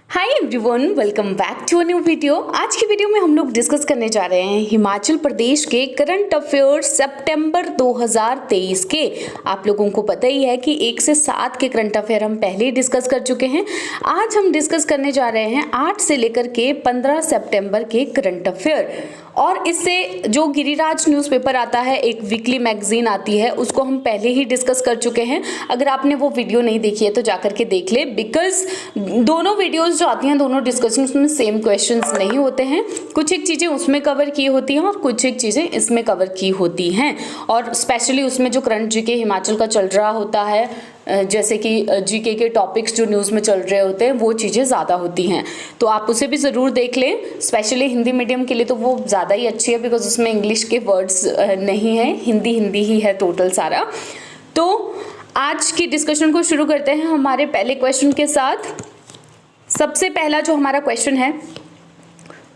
Hi everyone, welcome back to a new video. आज की video में हम लोग डिस्कस करने जा रहे हैं हिमाचल प्रदेश के करंट अफेयर्स सितंबर 2023 के। आप लोगों को पता ही है कि 1 से 7 के करंट अफेयर हम पहले ही डिस्कस कर चुके हैं। आज हम डिस्कस करने जा रहे हैं 8 से लेकर के 15 सितंबर के करंट अफेयर। और इससे जो गिरिराज न्यूज़पेपर आता है, एक वीकली मैगजीन आती है, उसको हम पहले ही डिस्कस कर चुके हैं। अगर आपने वो वीडियो नहीं देखी है तो जाकर के देख ले, बिकॉज दोनों वीडियोस जो आती हैं, दोनों डिस्कशंस में सेम क्वेश्चंस नहीं होते हैं। कुछ एक चीज़ें उसमें कवर की होती हैं और कुछ एक चीज़ें इसमें कवर की होती हैं। और स्पेशली उसमें जो करंट जीके हिमाचल का चल रहा होता है, जैसे कि जीके के टॉपिक्स जो न्यूज़ में चल रहे होते हैं, वो चीज़ें ज़्यादा होती हैं, तो आप उसे भी ज़रूर देख लें। स्पेशली हिंदी मीडियम के लिए तो वो ज़्यादा ही अच्छी है, बिकॉज उसमें इंग्लिश के वर्ड्स नहीं है, हिंदी ही है टोटल सारा। तो आज की डिस्कशन को शुरू करते हैं हमारे पहले क्वेश्चन के साथ। सबसे पहला जो हमारा क्वेश्चन है,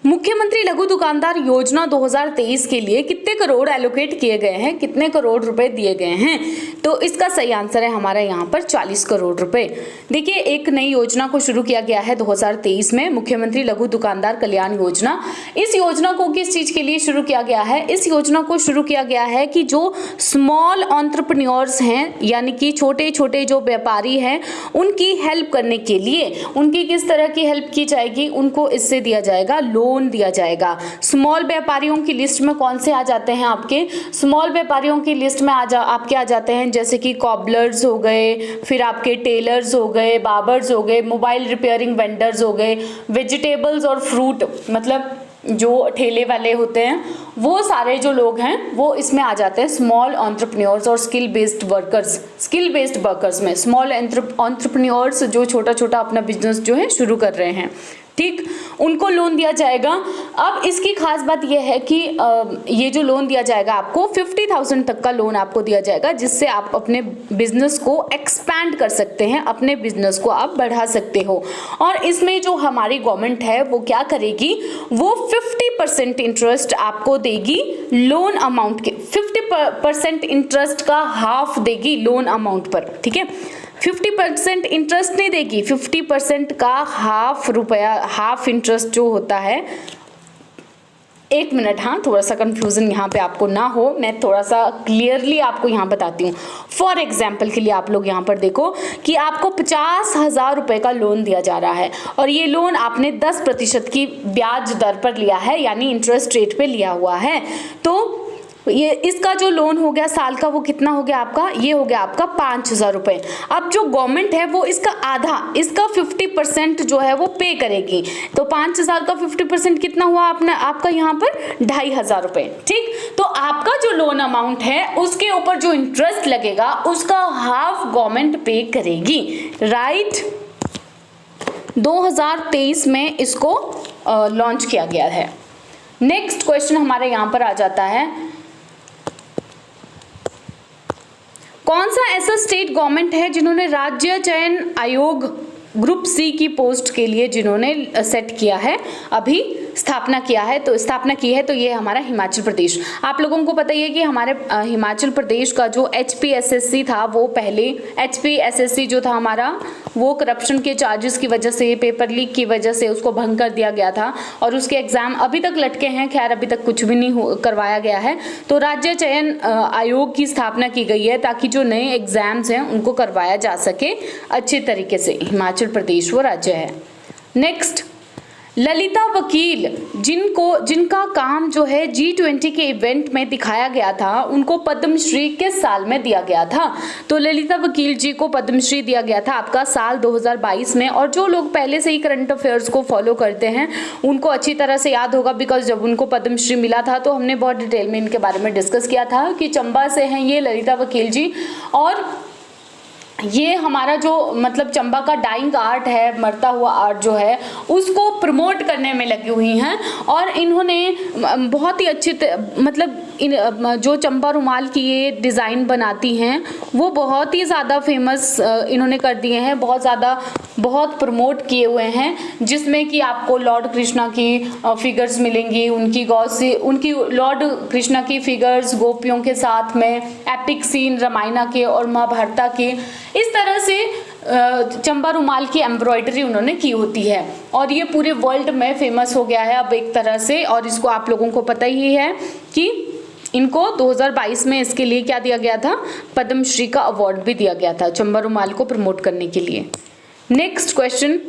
मुख्यमंत्री लघु दुकानदार योजना 2023 के लिए कितने करोड़ एलोकेट किए गए हैं, कितने करोड़ रुपए दिए गए हैं? तो इसका सही आंसर है हमारा यहाँ पर 40 करोड़ रुपए। देखिए, एक नई योजना को शुरू किया गया है 2023 में, मुख्यमंत्री लघु दुकानदार कल्याण योजना। इस योजना को किस चीज के लिए शुरू किया गया है? इस योजना को शुरू किया गया है कि जो स्मॉल एंटरप्रेन्योर्स हैं, यानी कि छोटे छोटे जो व्यापारी हैं, उनकी हेल्प करने के लिए, उनकी किस तरह की हेल्प की जाएगी, उनको इससे दिया जाएगा, लोन दिया जाएगा। स्मॉल व्यापारियों की लिस्ट में कौन से आ जाते हैं? आपके स्मॉल व्यापारियों की लिस्ट में आपके आ जाते हैं, जैसे कि कॉबलर्स हो गए, फिर आपके टेलर्स हो गए, बार्बर्स हो गए, मोबाइल रिपेयरिंग वेंडर्स हो गए, वेजिटेबल्स और फ्रूट, मतलब जो ठेले वाले होते हैं, वो सारे जो लोग हैं वो इसमें आ जाते हैं, स्मॉल एंटरप्रेन्योर्स और स्किल बेस्ड वर्कर्स में। स्मॉल एंटरप्रेन्योर्स जो छोटा छोटा अपना बिजनेस जो है शुरू कर रहे हैं, ठीक, उनको लोन दिया जाएगा। अब इसकी खास बात यह है कि ये जो लोन दिया जाएगा आपको 50,000 तक का लोन आपको दिया जाएगा, जिससे आप अपने बिजनेस को एक्सपैंड कर सकते हैं, अपने बिजनेस को आप बढ़ा सकते हो। और इसमें जो हमारी गवर्नमेंट है वो क्या करेगी, वो 50% इंटरेस्ट आपको देगी लोन अमाउंट के, 50% इंटरेस्ट का हाफ देगी लोन अमाउंट पर, ठीक है। 50% इंटरेस्ट नहीं देगी, 50% का हाफ इंटरेस्ट जो होता है। एक मिनट, हाँ, थोड़ा सा कंफ्यूजन यहाँ पे आपको ना हो, मैं थोड़ा सा क्लियरली आपको यहाँ बताती हूँ। फॉर एग्जाम्पल के लिए आप लोग यहाँ पर देखो कि आपको 50,000 रुपए का लोन दिया जा रहा है, और ये लोन आपने 10% की ब्याज दर पर लिया है, यानी इंटरेस्ट रेट पे लिया हुआ है। तो ये इसका जो लोन हो गया साल का, वो कितना हो गया आपका? ये हो गया आपका 5,000 रुपए। अब जो गवर्नमेंट है वो इसका आधा, इसका 50% जो है वो पे करेगी। तो 5,000 का 50% कितना हुआ आपका यहाँ पर? 2,500 रुपए, ठीक। तो आपका जो लोन अमाउंट है उसके ऊपर जो इंटरेस्ट लगेगा उसका हाफ गवर्नमेंट पे करेगी, राइट। 2023 में इसको लॉन्च किया गया है। नेक्स्ट क्वेश्चन हमारे यहाँ पर आ जाता है, कौन सा ऐसा स्टेट गवर्नमेंट है जिन्होंने राज्य चयन आयोग ग्रुप सी की पोस्ट के लिए जिन्होंने सेट किया है, अभी स्थापना की है, तो ये हमारा हिमाचल प्रदेश। आप लोगों को पता ही है कि हमारे हिमाचल प्रदेश का जो HPSSC था, वो पहले HPSSC जो था हमारा, वो करप्शन के चार्जेस की वजह से, पेपर लीक की वजह से उसको भंग कर दिया गया था, और उसके एग्जाम अभी तक लटके हैं। खैर, अभी तक कुछ भी नहीं करवाया गया है। तो राज्य चयन आयोग की स्थापना की गई है ताकि जो नए एग्जाम्स हैं उनको करवाया जा सके अच्छे तरीके से। हिमाचल प्रदेश वो राज्य है। नेक्स्ट, ललिता वकील, जिनका काम जो है G20 के इवेंट में दिखाया गया था, उनको पद्मश्री किस साल में दिया गया था? तो ललिता वकील जी को पद्मश्री दिया गया था आपका साल 2022 में। और जो लोग पहले से ही करंट अफेयर्स को फॉलो करते हैं उनको अच्छी तरह से याद होगा, बिकॉज जब उनको पद्मश्री मिला था तो हमने बहुत डिटेल में इनके बारे में डिस्कस किया था कि चंबा से हैं ये ललिता वकील जी, और ये हमारा जो मतलब चंबा का डाइंग आर्ट है, मरता हुआ आर्ट जो है, उसको प्रमोट करने में लगी हुई हैं। और इन्होंने बहुत ही अच्छे मतलब जो चंबा रुमाल की ये डिज़ाइन बनाती हैं वो बहुत ही ज़्यादा फेमस इन्होंने कर दिए हैं, बहुत प्रमोट किए हुए हैं, जिसमें कि आपको लॉर्ड कृष्णा की फिगर्स मिलेंगी, उनकी लॉर्ड कृष्णा की फिगर्स गोपियों के साथ में, एपिक सीन रामायण के और महाभारत के, इस तरह से चंबा रुमाल की एम्ब्रॉयडरी उन्होंने की होती है और ये पूरे वर्ल्ड में फेमस हो गया है अब एक तरह से। और इसको आप लोगों को पता ही है कि इनको 2022 में इसके लिए क्या दिया गया था, पद्मश्री का अवार्ड भी दिया गया था चंबा रुमाल को प्रमोट करने के लिए। नेक्स्ट क्वेश्चन,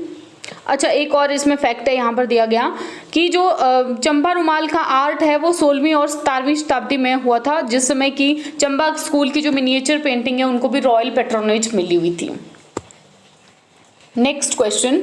अच्छा एक और इसमें फैक्ट है यहाँ पर दिया गया कि जो चंबा रुमाल का आर्ट है वो 16वीं और 17वीं शताब्दी में हुआ था, जिस समय की चंबा स्कूल की जो मिनिएचर पेंटिंग है उनको भी रॉयल पैट्रोनेज मिली हुई थी। Next question,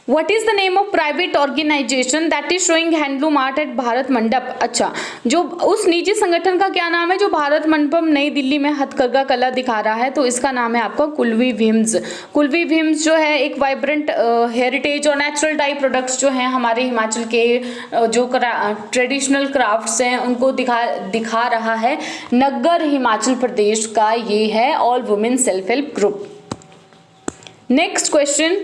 What is the name of private organization that is showing handloom art at Bharat मंडप? अच्छा, जो उस निजी संगठन का क्या नाम है जो भारत मंडपम नई दिल्ली में हथकरघा कला दिखा रहा है? तो इसका नाम है आपका कुल्वी विम्स। कुल्वी विम्स जो है एक वाइब्रेंट हेरिटेज और नेचुरल डाई प्रोडक्ट्स जो हैं हमारे हिमाचल के जो ट्रेडिशनल क्राफ्ट्स हैं उनको दिखा रहा है। नग्गर हिमाचल प्रदेश का ये है all women self help group. Next question,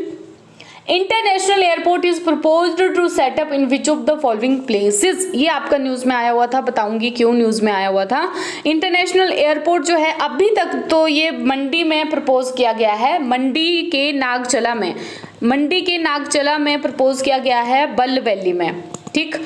international airport is proposed to set up in which of the following places? ये आपका न्यूज में आया हुआ था, बताऊंगी क्यों न्यूज में आया हुआ था। इंटरनेशनल एयरपोर्ट जो है अभी तक तो ये मंडी में प्रपोज किया गया है, मंडी के नागचला में प्रपोज किया गया है, बल वैली में। ठीक,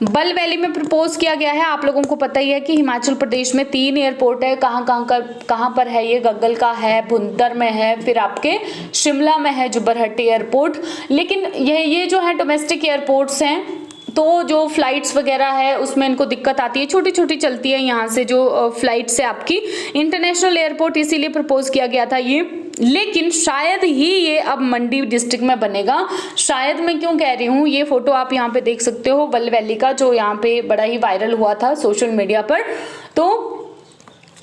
बल वैली में प्रपोज किया गया है। आप लोगों को पता ही है कि हिमाचल प्रदेश में 3 एयरपोर्ट है। कहाँ पर है ये? गग्गल का है, भुंतर में है, फिर आपके शिमला में है जुब्बरहट्टी एयरपोर्ट। लेकिन ये जो है डोमेस्टिक एयरपोर्ट्स हैं, तो जो फ्लाइट्स वगैरह है उसमें इनको दिक्कत आती है, छोटी छोटी चलती है यहाँ से जो फ्लाइट से आपकी। इंटरनेशनल एयरपोर्ट इसीलिए प्रपोज किया गया था ये, लेकिन शायद ही ये अब मंडी डिस्ट्रिक्ट में बनेगा। शायद मैं क्यों कह रही हूँ, ये फोटो आप यहाँ पे देख सकते हो बल वैली का, जो यहाँ पे बड़ा ही वायरल हुआ था सोशल मीडिया पर। तो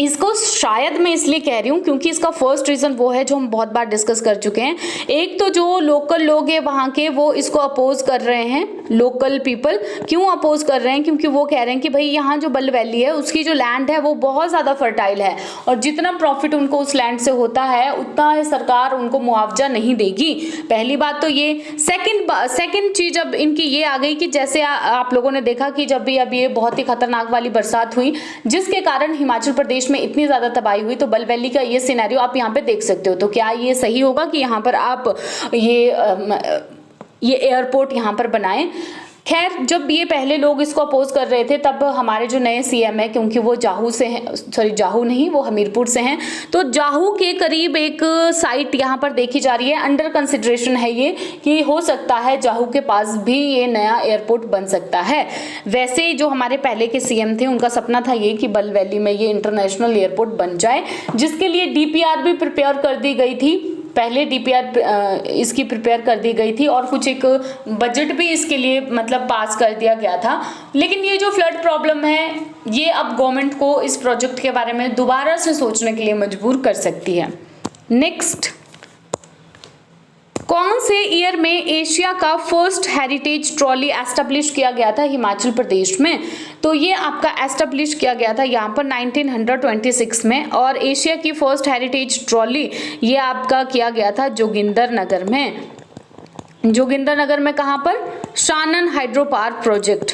इसको शायद मैं इसलिए कह रही हूँ क्योंकि इसका फर्स्ट रीज़न वो है जो हम बहुत बार डिस्कस कर चुके हैं। एक तो जो लोकल लोग हैं वहाँ के वो इसको अपोज कर रहे हैं, लोकल पीपल क्यों अपोज कर रहे हैं? क्योंकि वो कह रहे हैं कि भाई यहाँ जो बल वैली है उसकी जो लैंड है वो बहुत ज़्यादा फर्टाइल है और जितना प्रॉफिट उनको उस लैंड से होता है उतना सरकार उनको मुआवजा नहीं देगी। पहली बात तो ये। सेकंड चीज़ अब इनकी ये आ गई कि जैसे आप लोगों ने देखा कि जब भी अब ये बहुत ही खतरनाक वाली बरसात हुई जिसके कारण हिमाचल प्रदेश में इतनी ज्यादा तबाही हुई, तो बल वैली का ये सिनेरियो आप यहाँ पे देख सकते हो। तो क्या ये सही होगा कि यहाँ पर आप ये एयरपोर्ट यहाँ पर बनाएं? खैर, जब ये पहले लोग इसको अपोज कर रहे थे तब हमारे जो नए सीएम है, क्योंकि वो जाहू से हैं, सॉरी जाहू नहीं, वो हमीरपुर से हैं, तो जाहू के करीब एक साइट यहाँ पर देखी जा रही है, अंडर कंसिडरेशन है ये कि हो सकता है जाहू के पास भी ये नया एयरपोर्ट बन सकता है। वैसे जो हमारे पहले के सीएम थे उनका सपना था ये कि बल वैली में ये इंटरनेशनल एयरपोर्ट बन जाए, जिसके लिए डीपीआर भी प्रिपेयर कर दी गई थी। पहले डीपीआर इसकी प्रिपेयर कर दी गई थी और कुछ एक बजट भी इसके लिए मतलब पास कर दिया गया था। लेकिन ये जो फ्लड प्रॉब्लम है ये अब गवर्नमेंट को इस प्रोजेक्ट के बारे में दोबारा से सोचने के लिए मजबूर कर सकती है। नेक्स्ट, कौन से ईयर में एशिया का फर्स्ट हेरिटेज ट्रॉली एस्टेब्लिश किया गया था हिमाचल प्रदेश में? तो ये आपका एस्टेब्लिश किया गया था यहाँ पर 1926 में, और एशिया की फर्स्ट हेरिटेज ट्रॉली ये आपका किया गया था जोगिंदर नगर में। कहाँ पर? Shanan hydro power project,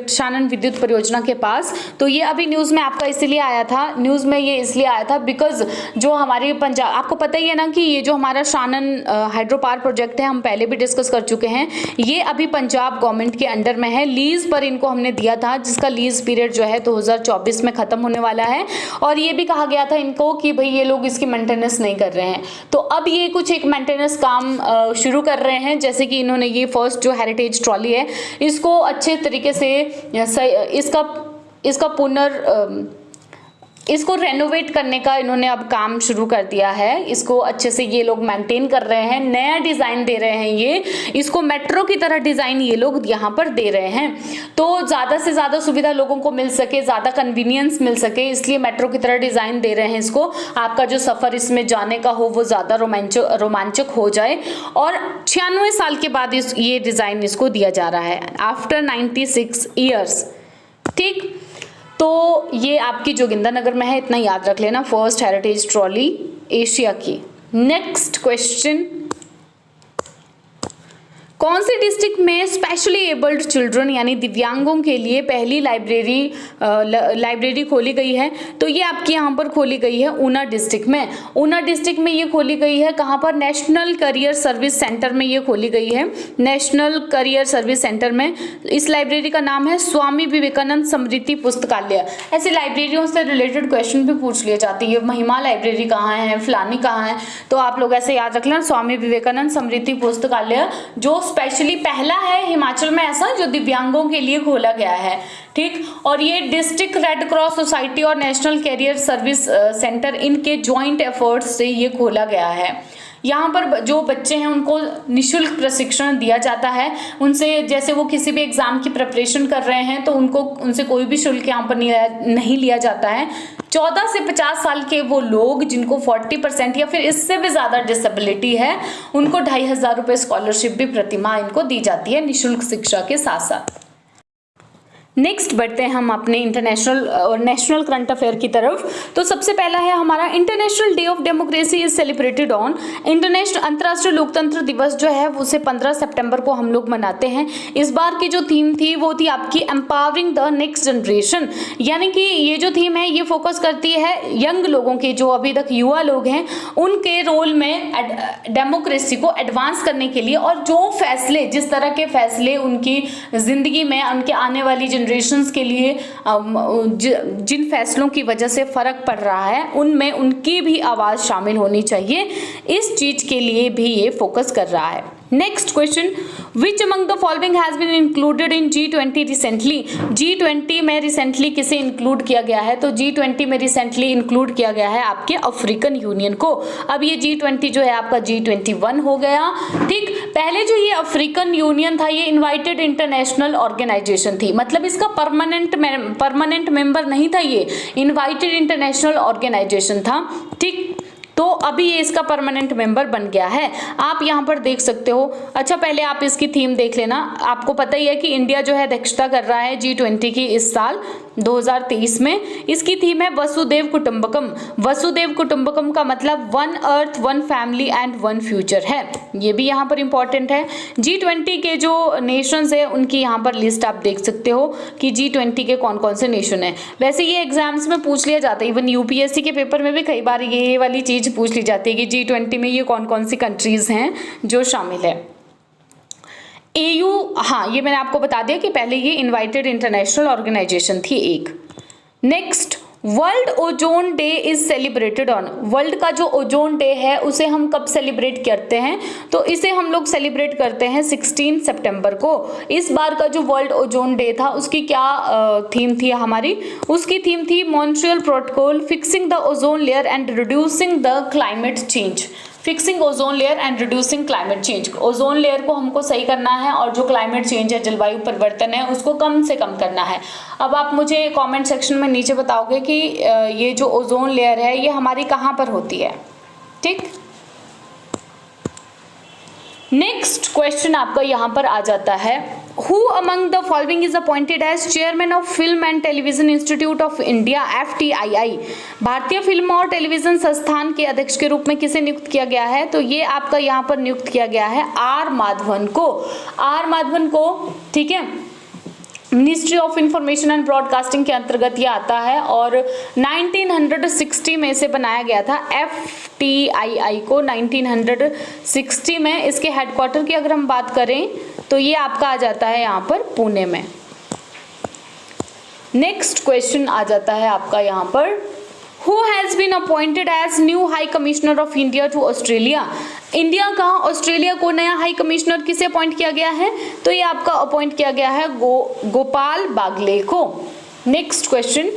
Shanan विद्युत परियोजना के पास। तो ये अभी न्यूज़ में आपका इसलिए आया था, बिकॉज जो हमारे पंजाब, आपको पता ही है ना कि ये जो हमारा शानन हाइड्रो पावर प्रोजेक्ट है हम पहले भी डिस्कस कर चुके हैं, ये अभी पंजाब गवर्नमेंट के अंडर में है। लीज पर इनको हमने दिया था, जिसका लीज पीरियड जो है 2024 में खत्म होने वाला है, और ये भी कहा गया था इनको कि भाई ये लोग इसकी मेंटेनेंस नहीं कर रहे हैं। तो अब ये कुछ एक मेंटेनेंस काम शुरू कर रहे हैं, जैसे कि इन्होंने ये फर्स्ट जो हेरिटेज ट्रॉली है इसको अच्छे तरीके से इसको रेनोवेट करने का इन्होंने अब काम शुरू कर दिया है। इसको अच्छे से ये लोग मेंटेन कर रहे हैं, नया डिज़ाइन दे रहे हैं, ये इसको मेट्रो की तरह डिज़ाइन ये लोग यहाँ पर दे रहे हैं, तो ज़्यादा से ज़्यादा सुविधा लोगों को मिल सके, ज़्यादा कन्वीनियंस मिल सके, इसलिए मेट्रो की तरह डिज़ाइन दे रहे हैं इसको। आपका जो सफ़र इसमें जाने का हो वो ज़्यादा रोमांचक हो जाए, और 96 साल के बाद ये डिज़ाइन इसको दिया जा रहा है, आफ्टर 96 ईयर्स। ठीक, तो ये आपकी जोगिंदरनगर में है, इतना याद रख लेना, फर्स्ट हेरिटेज ट्रॉली एशिया की। नेक्स्ट क्वेश्चन, कौन से डिस्ट्रिक्ट में स्पेशली एबल्ड चिल्ड्रन यानी दिव्यांगों के लिए पहली लाइब्रेरी खोली गई है? तो ये आपकी यहाँ पर खोली गई है ऊना डिस्ट्रिक्ट में। ऊना डिस्ट्रिक्ट में ये खोली गई है कहाँ पर? नेशनल करियर सर्विस सेंटर में ये खोली गई है, नेशनल करियर सर्विस सेंटर में। इस लाइब्रेरी का नाम है स्वामी विवेकानंद स्मृति पुस्तकालय। ऐसे लाइब्रेरियों से रिलेटेड क्वेश्चन भी पूछ लिए जाते हैं, महिमा लाइब्रेरी कहाँ है, फलानी कहाँ है, तो आप लोग ऐसे याद रख लेना स्वामी विवेकानंद स्मृति पुस्तकालय, जो स्पेशली पहला है हिमाचल में ऐसा जो दिव्यांगों के लिए खोला गया है। ठीक, और ये डिस्ट्रिक्ट रेड क्रॉस सोसाइटी और नेशनल कैरियर सर्विस सेंटर इनके ज्वाइंट एफर्ट्स से ये खोला गया है। यहाँ पर जो बच्चे हैं उनको निशुल्क प्रशिक्षण दिया जाता है। उनसे जैसे वो किसी भी एग्जाम की प्रिपरेशन कर रहे हैं तो उनसे कोई भी शुल्क यहाँ पर नहीं लिया जाता है। 14 से 50 साल के वो लोग जिनको 40% या फिर इससे भी ज़्यादा डिसेबिलिटी है, उनको 2500 रुपये स्कॉलरशिप भी प्रतिमाह इनको दी जाती है निःशुल्क शिक्षा के साथ साथ। नेक्स्ट बढ़ते हैं हम अपने इंटरनेशनल और नेशनल करंट अफेयर की तरफ। तो सबसे पहला है हमारा international day of democracy is celebrated on. International अंतर्राष्ट्रीय लोकतंत्र दिवस जो है उसे 15 सितंबर को हम लोग मनाते हैं। इस बार की जो थीम थी वो थी आपकी एम्पावरिंग द नेक्स्ट जनरेशन, यानी कि ये जो थीम है ये फोकस करती है यंग लोगों के, जो अभी तक युवा लोग हैं उनके रोल में डेमोक्रेसी को एडवांस करने के लिए, और जो फैसले जिस तरह के फैसले उनकी जिंदगी में उनके आने वाली जनरेशंस के लिए जिन फैसलों की वजह से फर्क पड़ रहा है उनमें उनकी भी आवाज शामिल होनी चाहिए, इस चीज के लिए भी ये फोकस कर रहा है। Next question, which among the following has been included in G20 recently? G20 में रिसेंटली किसे इंक्लूड किया गया है? तो G20 में रिसेंटली इंक्लूड किया गया है आपके अफ्रीकन यूनियन को। अब ये G20 जो है आपका G21 हो गया। ठीक, पहले जो ये अफ्रीकन यूनियन था ये इन्वाइटेड इंटरनेशनल ऑर्गेनाइजेशन थी, मतलब इसका परमानेंट मेंबर नहीं था, ये इन्वाइटेड इंटरनेशनल ऑर्गेनाइजेशन था। ठीक, तो अभी ये इसका परमानेंट मेंबर बन गया है, आप यहाँ पर देख सकते हो। अच्छा, पहले आप इसकी थीम देख लेना। आपको पता ही है कि इंडिया जो है अध्यक्षता कर रहा है G20 की इस साल 2023 में। इसकी थीम है वसुदेव कुटुंबकम। वसुदेव कुटुंबकम का मतलब one earth, one family and one future है, ये भी यहाँ पर इंपॉर्टेंट है। G20 के जो नेशंस है उनकी यहाँ पर लिस्ट आप देख सकते हो कि G20 के कौन कौन से नेशन है। वैसे ये एग्जाम्स में पूछ लिया जाता है, इवन UPSC के पेपर में भी कई बार ये वाली चीज पूछ ली जाती है कि G20 में ये कौन कौन सी कंट्रीज हैं जो शामिल है। AU, हाँ ये मैंने आपको बता दिया कि पहले ये इनवाइटेड इंटरनेशनल ऑर्गेनाइजेशन थी एक। Next, world ozone day is celebrated on. World का जो ओजोन डे है उसे हम कब सेलिब्रेट करते हैं? तो इसे हम लोग सेलिब्रेट करते हैं 16 सितंबर को। इस बार का जो वर्ल्ड ओजोन डे था उसकी क्या थीम थी हमारी? उसकी थीम थी Montreal protocol fixing the ozone layer and reducing the climate change. Fixing ozone layer and reducing climate change. Ozone layer को हमको सही करना है और जो क्लाइमेट चेंज है, जलवायु परिवर्तन है, उसको कम से कम करना है। अब आप मुझे कमेंट सेक्शन में नीचे बताओगे कि ये जो ओजोन लेयर है ये हमारी कहाँ पर होती है। ठीक, नेक्स्ट क्वेश्चन आपका यहाँ पर आ जाता है, who among the following is appointed as chairman of film and television institute of India FTII। भारतीय फिल्म और टेलीविजन संस्थान के अध्यक्ष के रूप में किसे नियुक्त किया गया है? तो ये आपका यहाँ पर नियुक्त किया गया है R माधवन को। R माधवन को, ठीक है, ministry of information and broadcasting के अंतर्गत ये आता है और 1960 में इसे बनाया गया था FTII को। 1960 में इसके हेडक्वार्टर की अगर हम बात करें तो ये आपका आ जाता है यहाँ पर पुणे में। नेक्स्ट क्वेश्चन आ जाता है आपका यहाँ पर, who has been appointed as new high commissioner of India to Australia. India का ऑस्ट्रेलिया को नया हाई कमिश्नर किसे अपॉइंट किया गया है? तो ये आपका अपॉइंट किया गया है गोपाल बागले को। नेक्स्ट क्वेश्चन,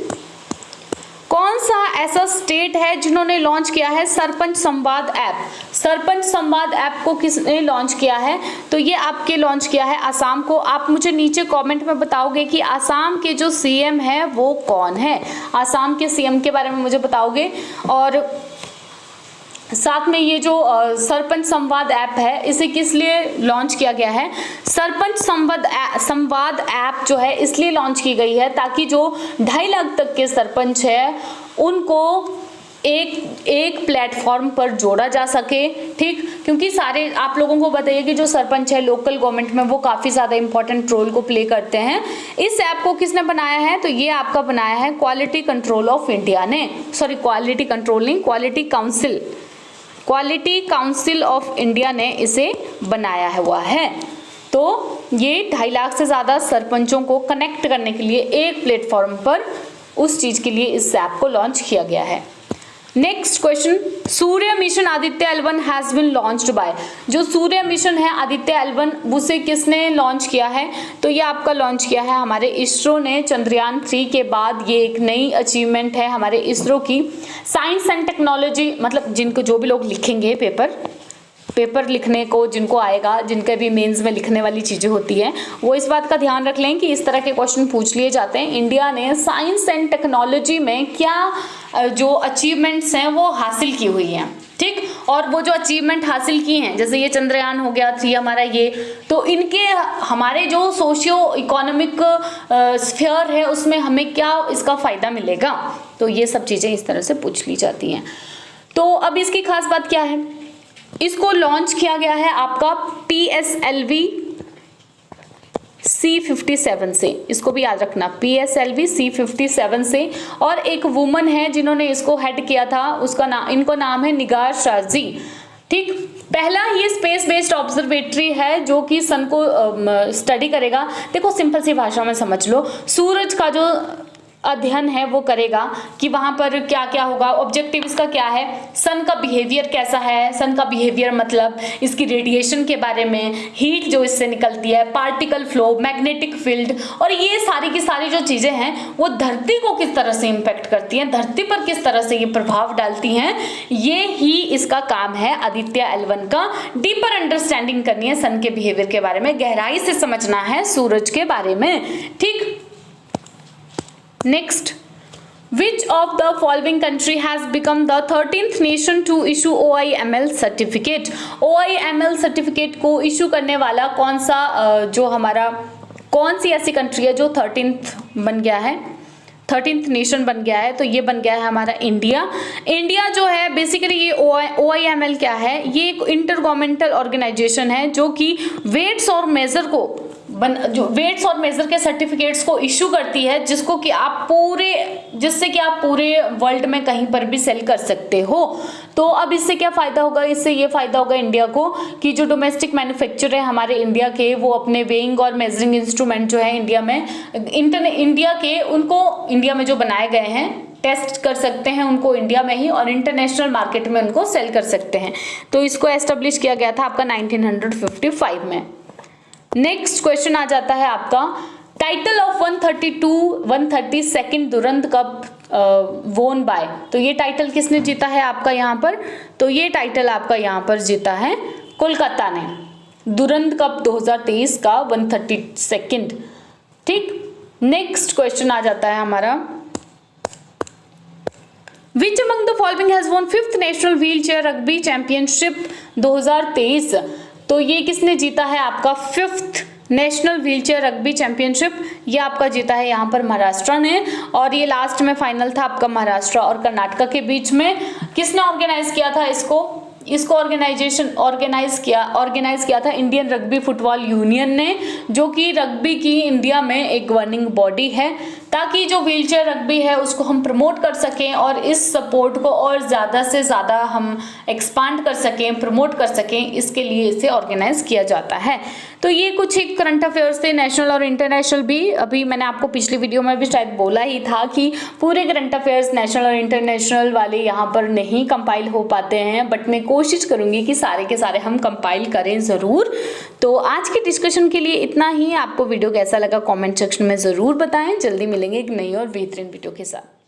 कौन सा ऐसा स्टेट है जिन्होंने लॉन्च किया है सरपंच संवाद ऐप? सरपंच संवाद ऐप को किसने लॉन्च किया है? तो ये आपके लॉन्च किया है असम को। आप मुझे नीचे कमेंट में बताओगे कि असम के जो CM है वो कौन है। असम के CM के बारे में मुझे बताओगे। और साथ में ये जो सरपंच संवाद ऐप है इसे किस लिए लॉन्च किया गया है? सरपंच संवाद ऐप जो है इसलिए लॉन्च की गई है ताकि जो 2.5 लाख तक के सरपंच है उनको एक प्लेटफॉर्म पर जोड़ा जा सके, ठीक। क्योंकि सारे आप लोगों को बताइए कि जो सरपंच है लोकल गवर्नमेंट में वो काफ़ी ज़्यादा इंपॉर्टेंट रोल को प्ले करते हैं। इस ऐप को किसने बनाया है, तो ये आपका बनाया है क्वालिटी कंट्रोल ऑफ इंडिया ने, सॉरी क्वालिटी कंट्रोल नहीं, क्वालिटी काउंसिल ऑफ इंडिया ने इसे बनाया हुआ है। तो ये 2.5 लाख से ज़्यादा सरपंचों को कनेक्ट करने के लिए एक प्लेटफॉर्म पर उस चीज़ के लिए इस ऐप को लॉन्च किया गया है। Next question, Surya mission Aditya L1 has been launched by. जो सूर्य मिशन है आदित्य L1 उसे किसने लॉन्च किया है, तो ये आपका लॉन्च किया है हमारे इसरो ने चंद्रयान 3 के बाद। ये एक नई अचीवमेंट है हमारे इसरो की। साइंस एंड टेक्नोलॉजी, मतलब जिनको जो भी लोग लिखेंगे पेपर लिखने को जिनको आएगा, जिनके भी मेंस में लिखने वाली चीज़ें होती हैं, वो इस बात का ध्यान रख लें कि इस तरह के क्वेश्चन पूछ लिए जाते हैं। इंडिया ने साइंस एंड टेक्नोलॉजी में क्या जो अचीवमेंट्स हैं वो हासिल की हुई हैं, ठीक। और वो जो अचीवमेंट हासिल की हैं, जैसे ये चंद्रयान हो गया 3 हमारा, ये तो इनके हमारे जो सोशियो इकोनॉमिक स्फीयर है उसमें हमें क्या इसका फ़ायदा मिलेगा, तो ये सब चीज़ें इस तरह से पूछ ली जाती हैं। तो अब इसकी खास बात क्या है, इसको लॉन्च किया गया है आपका PSLV C57 से, इसको भी याद रखना, PSLV C57 से। और एक वुमन है जिन्होंने इसको हेड किया था, उसका नाम, इनको नाम है निगार शाह जी, ठीक। पहला ये स्पेस बेस्ड ऑब्जर्वेटरी है जो कि सन को स्टडी करेगा। देखो सिंपल सी भाषा में समझ लो, सूरज का जो अध्ययन है वो करेगा कि वहाँ पर क्या क्या होगा। ऑब्जेक्टिव इसका क्या है, सन का बिहेवियर कैसा है, सन का बिहेवियर मतलब इसकी रेडिएशन के बारे में, हीट जो इससे निकलती है, पार्टिकल फ्लो, मैग्नेटिक फील्ड, और ये सारी की सारी जो चीज़ें हैं वो धरती को किस तरह से इम्पेक्ट करती हैं, धरती पर किस तरह से ये प्रभाव डालती हैं, ये ही इसका काम है आदित्य L1 का। डीपर अंडरस्टैंडिंग करनी है सन के बिहेवियर के बारे में, गहराई से समझना है सूरज के बारे में, ठीक। Next, which of the following country has become the 13th nation to issue OIML certificate? OIML certificate को इशू करने वाला कौन सा कौन सी ऐसी कंट्री है जो 13th बन गया है, 13th नेशन बन गया है, तो ये बन गया है हमारा इंडिया। इंडिया जो है बेसिकली ये OIML क्या है, ये एक इंटर गवर्नमेंटल ऑर्गेनाइजेशन है जो कि वेट्स और मेजर के सर्टिफिकेट्स को इशू करती है, जिससे कि आप पूरे वर्ल्ड में कहीं पर भी सेल कर सकते हो। तो अब इससे क्या फ़ायदा होगा, इससे ये फ़ायदा होगा इंडिया को कि जो डोमेस्टिक मैन्युफैक्चर है हमारे इंडिया के, वो अपने वेइंग और मेजरिंग इंस्ट्रूमेंट जो है इंडिया में जो बनाए गए हैं टेस्ट कर सकते हैं उनको इंडिया में ही, और इंटरनेशनल मार्केट में उनको सेल कर सकते हैं। तो इसको एस्टेब्लिश किया गया था आपका 1955 में। नेक्स्ट क्वेश्चन आ जाता है आपका, टाइटल ऑफ 132nd दुरंत कप वोन बाय। तो ये टाइटल किसने जीता है आपका यहाँ पर, तो ये टाइटल आपका यहाँ पर जीता है कोलकाता ने, दुरंत कप 2023 का 132nd, ठीक। नेक्स्ट क्वेश्चन आ जाता है हमारा, Which among the following has won 5th national wheelchair rugby championship 2023? तो ये किसने जीता है आपका 5th national wheelchair rugby championship, ये आपका जीता है यहाँ पर महाराष्ट्र ने। और ये लास्ट में फाइनल था आपका महाराष्ट्र और कर्नाटक के बीच में। किसने ऑर्गेनाइज किया था इसको ऑर्गेनाइज किया था इंडियन रग्बी फुटबॉल यूनियन ने, जो कि रग्बी की इंडिया में एक गवर्निंग बॉडी है, ताकि जो व्हीलचेयर रग्बी है उसको हम प्रमोट कर सकें और इस सपोर्ट को और ज़्यादा से ज़्यादा हम एक्सपांड कर सकें, प्रमोट कर सकें, इसके लिए इसे ऑर्गेनाइज किया जाता है। तो ये कुछ एक करंट अफेयर्स थे, नेशनल और इंटरनेशनल भी। अभी मैंने आपको पिछली वीडियो में भी शायद बोला ही था कि पूरे करंट अफेयर्स नेशनल और इंटरनेशनल वाले यहाँ पर नहीं कंपाइल हो पाते हैं, बट मैं कोशिश करूँगी कि सारे के सारे हम कंपाइल करें ज़रूर। तो आज के डिस्कशन के लिए इतना ही। आपको वीडियो कैसा लगा कमेंट सेक्शन में ज़रूर बताएं। जल्दी मिलेंगे एक नई और बेहतरीन वीडियो के साथ।